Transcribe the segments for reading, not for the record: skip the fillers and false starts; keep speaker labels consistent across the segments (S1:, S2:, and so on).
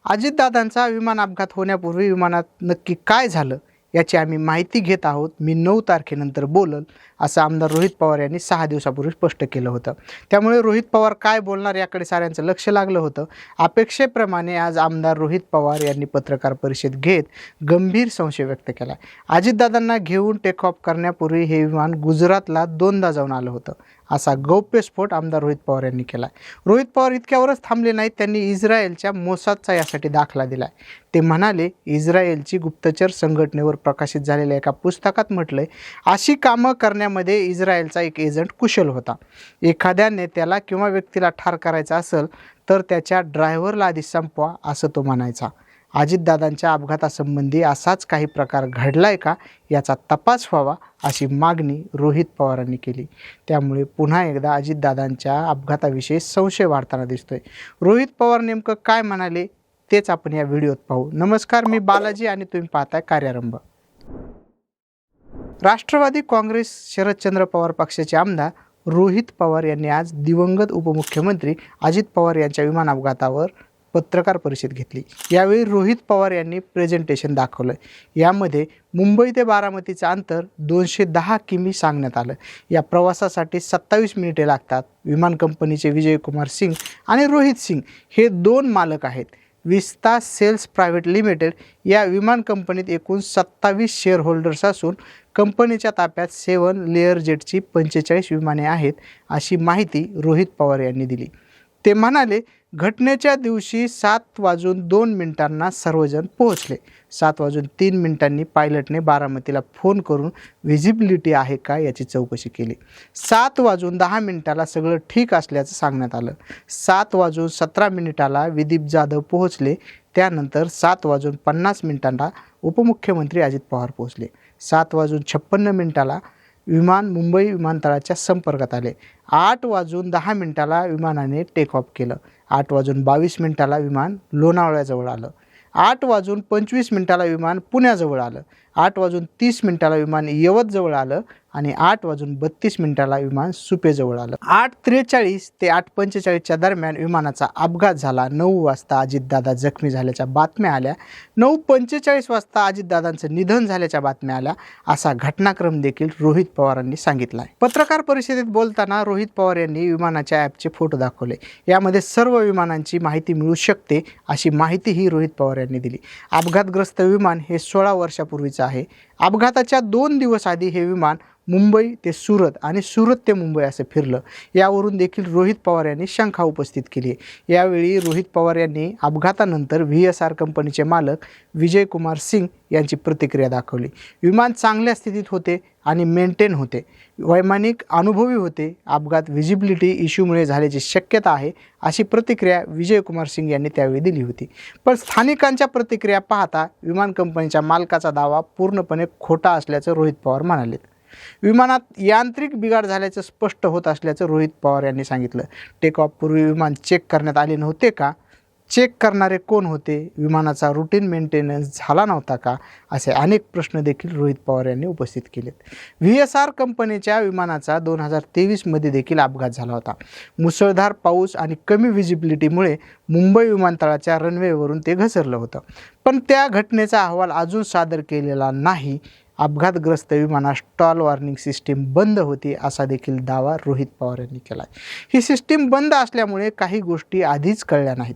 S1: अजितदादांचा विमान अपघात होण्यापूर्वी विमानात नक्की काय झालं याची आम्ही माहिती घेत आहोत. मी 9 तारखेनंतर बोलल असं आमदार रोहित पवार यांनी 6 दिवसापूर्वी स्पष्ट केलं होतं. त्यामुळे रोहित पवार काय बोलणार याकडे साऱ्यांचं लक्ष लागलं होतं. अपेक्षेप्रमाणे आज आमदार रोहित पवार यांनी पत्रकार परिषद घेत गंभीर संशय व्यक्त केला. अजितदादांना घेऊन टेक ऑफ करण्यापूर्वी हे विमान गुजरातला 2दा जाऊन आलं होतं असा गौप्यस्फोट आमदार रोहित पवार यांनी केला. रोहित पवार इतक्यावरच थांबले नाहीत, त्यांनी इस्रायलच्या मोसादचा यासाठी दाखला दिला. ते म्हणाले, इस्रायलची गुप्तचर संघटनेवर प्रकाशित झालेल्या एका पुस्तकात म्हटलंय, अशी कामं करण्यामध्ये इस्रायलचा एक एजंट कुशल होता. एखाद्या नेत्याला किंवा व्यक्तीला ठार करायचं असेल तर त्याच्या ड्रायव्हरला आधी संपवा असं तो म्हणायचा. अजितदादांच्या अपघातासंबंधी असाच काही प्रकार घडलाय का याचा तपास व्हावा अशी मागणी रोहित पवारांनी केली. त्यामुळे पुन्हा एकदा अजितदादांच्या अपघाताविषयी संशय वाढताना दिसतोय. रोहित पवार नेमकं काय म्हणाले तेच आपण या व्हिडिओत पाहू. नमस्कार, मी बालाजी आणि तुम्ही पाहताय कार्यारंभ. राष्ट्रवादी काँग्रेस शरदचंद्र पवार पक्षाचे आमदार रोहित पवार यांनी आज दिवंगत उपमुख्यमंत्री अजित पवार यांच्या विमान अपघातावर पत्रकार परिषद घेतली. यावेळी रोहित पवार यांनी प्रेझेंटेशन दाखवलं. यामध्ये मुंबई ते बारामतीचं अंतर 210 किमी सांगण्यात आलं. या प्रवासासाठी 27 मिनिटे लागतात. विमान कंपनीचे विजयकुमार सिंग आणि रोहित सिंग हे 2 मालक आहेत. विस्ता सेल्स प्रायव्हेट लिमिटेड या विमान कंपनीत एकूण 27 शेअर होल्डर्स असून कंपनीच्या ताब्यात 7 लेअर जेटची 45 विमाने आहेत अशी माहिती रोहित पवार यांनी दिली. ते म्हणाले, घटनेच्या दिवशी 7:02 सर्वजण पोहोचले. 7:03 पायलटने बारामतीला फोन करून व्हिजिबिलिटी आहे का याची चौकशी केली. 7:10 सगळं ठीक असल्याचं सांगण्यात आलं. 7:17 विदीप जाधव पोहोचले. त्यानंतर 7:50 उपमुख्यमंत्री अजित पवार पोहोचले. 7:56 विमान मुंबई विमानतळाच्या संपर्कात आले. 8:10 विमानाने टेक ऑफ केलं. 8:22 विमान लोणावळ्याजवळ आलं. 8:25 विमान पुण्याजवळ आलं. 8:30 विमान यवतजवळ आलं आणि 8:32 विमान सुपेजवळ आलं. 8:43 ते 8:45 दरम्यान विमानाचा अपघात झाला. 9 वाजता अजितदादा जखमी झाल्याच्या बातम्या आल्या. 9:45 वाजता अजितदादांचं निधन झाल्याच्या बातम्या आल्या असा घटनाक्रम देखील रोहित पवारांनी सांगितला आहे. पत्रकार परिषदेत बोलताना रोहित पवार यांनी विमानाच्या ॲपचे फोटो दाखवले. यामध्ये सर्व विमानांची माहिती मिळू शकते अशी माहितीही रोहित पवार यांनी दिली. अपघातग्रस्त विमान हे 16 वर्षापूर्वीचं आहे. अपघाताच्या 2 दिवस आधी हे विमान मुंबई ते सुरत आणि सुरत ते मुंबई असं फिरलं. यावरून देखील रोहित पवार यांनी शंका उपस्थित केली आहे. यावेळी रोहित पवार यांनी अपघातानंतर VSR कंपनीचे मालक विजयकुमार सिंग यांची प्रतिक्रिया दाखवली. विमान चांगल्या स्थितीत होते आणि मेंटेन होते. वैमानिक अनुभवी होते. अपघात व्हिजिबिलिटी इश्यूमुळे झाल्याची शक्यता आहे अशी प्रतिक्रिया विजयकुमार सिंग यांनी त्यावेळी दिली होती. पण स्थानिकांच्या प्रतिक्रिया पाहता विमान कंपनीच्या मालकाचा दावा पूर्णपणे खोटा असल्याचं रोहित पवार म्हणाले. विमानात यांत्रिक बिघाड झाल्याचं स्पष्ट होत असल्याचं रोहित पवार यांनी सांगितलं. टेक ऑफ पूर्वी विमान चेक करण्यात आले नव्हते का? चेक करणारे कोण होते? विमानाचा रुटीन मेंटेनन्स झाला नव्हता का? असे अनेक प्रश्न देखील रोहित पवार यांनी उपस्थित केलेत. VSR कंपनीच्या विमानाचा 2023 देखील अपघात झाला होता. मुसळधार पाऊस आणि कमी व्हिजिबिलिटीमुळे मुंबई विमानतळाच्या रनवेवरून ते घसरलं होतं. पण त्या घटनेचा अहवाल अजून सादर केलेला नाही. अपघातग्रस्त विमानात स्टॉल वॉर्निंग सिस्टीम बंद होती असा देखील दावा रोहित पवार यांनी केला आहे. ही सिस्टीम बंद असल्यामुळे काही गोष्टी आधीच कळल्या नाहीत.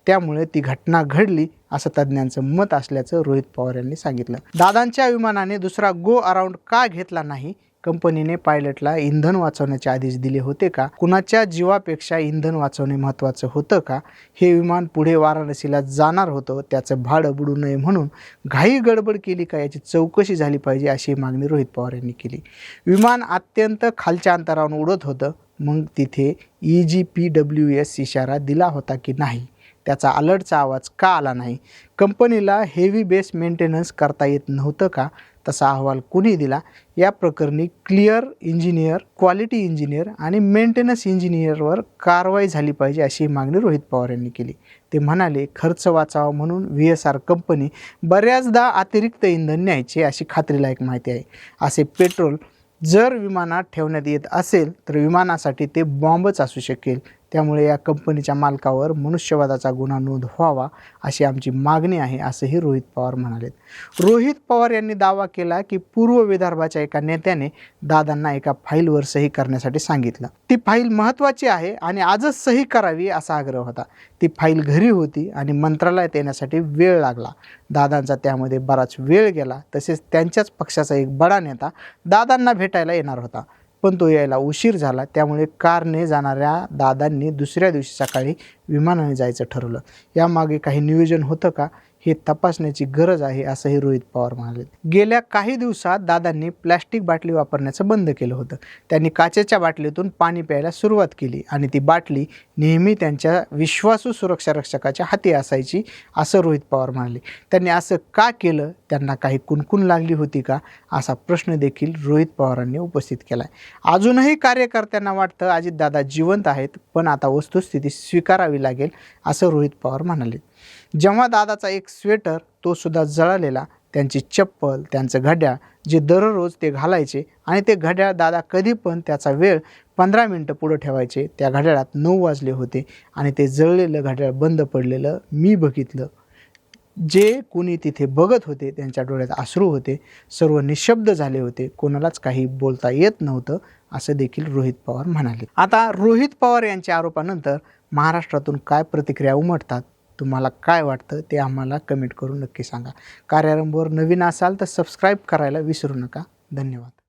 S1: त्यामुळे ती घटना घडली असं तज्ज्ञांचं मत असल्याचं रोहित पवार यांनी सांगितलं. दादांच्या विमानाने दुसरा गो अराउंड का घेतला नाही? कंपनीने पायलटला इंधन वाचवण्याचे आदेश दिले होते का? कुणाच्या जीवापेक्षा इंधन वाचवणे महत्त्वाचं होतं का? हे विमान पुढे वाराणसीला जाणार होतं, त्याचं भाडं बुडू नये म्हणून घाई गडबड केली का याची चौकशी झाली पाहिजे अशी मागणी रोहित पवार यांनी केली. विमान अत्यंत खालच्या अंतरावरून उडत होतं, मग तिथे EGPWS इशारा दिला होता की नाही? त्याचा अलर्टचा आवाज का आला नाही? कंपनीला हेवी बेस मेंटेनन्स करता येत नव्हतं का? तसा अहवाल कुणी दिला? या प्रकरणी क्लिअर इंजिनियर, क्वालिटी इंजिनियर आणि मेंटेनन्स इंजिनियरवर कारवाई झाली पाहिजे अशी मागणी रोहित पवार यांनी केली. ते म्हणाले, खर्च वाचावा म्हणून VSR कंपनी बऱ्याचदा अतिरिक्त इंधन न्यायचे अशी खात्रीलायक माहिती आहे. असे पेट्रोल जर विमानात ठेवण्यात येत असेल तर विमानासाठी ते बॉम्बच असू शकेल. त्यामुळे या कंपनीच्या मालकावर मनुष्यवधाचा गुन्हा नोंद व्हावा अशी आमची मागणी आहे, असंही रोहित पवार म्हणालेत. रोहित पवार यांनी दावा केला की पूर्व विदर्भाच्या एका नेत्याने दादांना एका फाईलवर सही करण्यासाठी सांगितलं. ती फाईल महत्त्वाची आहे आणि आजच सही करावी असा आग्रह होता. ती फाईल घरी होती आणि मंत्रालयात येण्यासाठी वेळ लागला. दादांचा त्यामध्ये बराच वेळ गेला. तसेच त्यांच्याच पक्षाचा एक बडा नेता दादांना भेटायला येणार होता, पण तो यायला उशीर झाला. त्यामुळे कारने जाणाऱ्या दादांनी दुसऱ्या दिवशी सकाळी विमानाने जायचं ठरवलं. यामागे काही नियोजन होतं का हे तपासण्याची गरज आहे, असंही रोहित पवार म्हणाले. गेल्या काही दिवसात दादांनी प्लॅस्टिक बाटली वापरण्याचं बंद केलं होतं. त्यांनी काचेच्या बाटलीतून पाणी प्यायला सुरुवात केली आणि ती बाटली नेहमी त्यांच्या विश्वासू सुरक्षा रक्षकाच्या हाती असायची, असं रोहित पवार म्हणाले. त्यांनी असं का केलं? त्यांना काही कुणकुण लागली होती का, असा प्रश्न देखील रोहित पवारांनी उपस्थित केला आहे. अजूनही कार्यकर्त्यांना वाटतं अजितदादा जिवंत आहेत, पण आता वस्तुस्थिती स्वीकारावी लागेल, असं रोहित पवार म्हणाले. जेव्हा दादाचा एक स्वेटर तो सुद्धा जळालेला, त्यांची चप्पल, त्यांचं घड्याळ जे दररोज ते घालायचे आणि ते घड्याळ दादा कधी पण त्याचा वेळ 15 मिनटं पुढं ठेवायचे, त्या घड्याळात 9 वाजले होते आणि ते जळलेलं घड्याळ बंद पडलेलं मी बघितलं. जे कोणी तिथे बघत होते त्यांच्या डोळ्यात अश्रू होते. सर्व निशब्द झाले होते. कोणालाच काही बोलता येत नव्हतं, असं देखील रोहित पवार म्हणाले. आता रोहित पवार यांच्या आरोपानंतर महाराष्ट्रातून काय प्रतिक्रिया उमटतात, तुम्हाला काय वाटतं ते आम्हाला कमेंट करून नक्की सांगा. कार्यारंभवर नवीन असाल तर सबस्क्राईब करायला विसरू नका. धन्यवाद.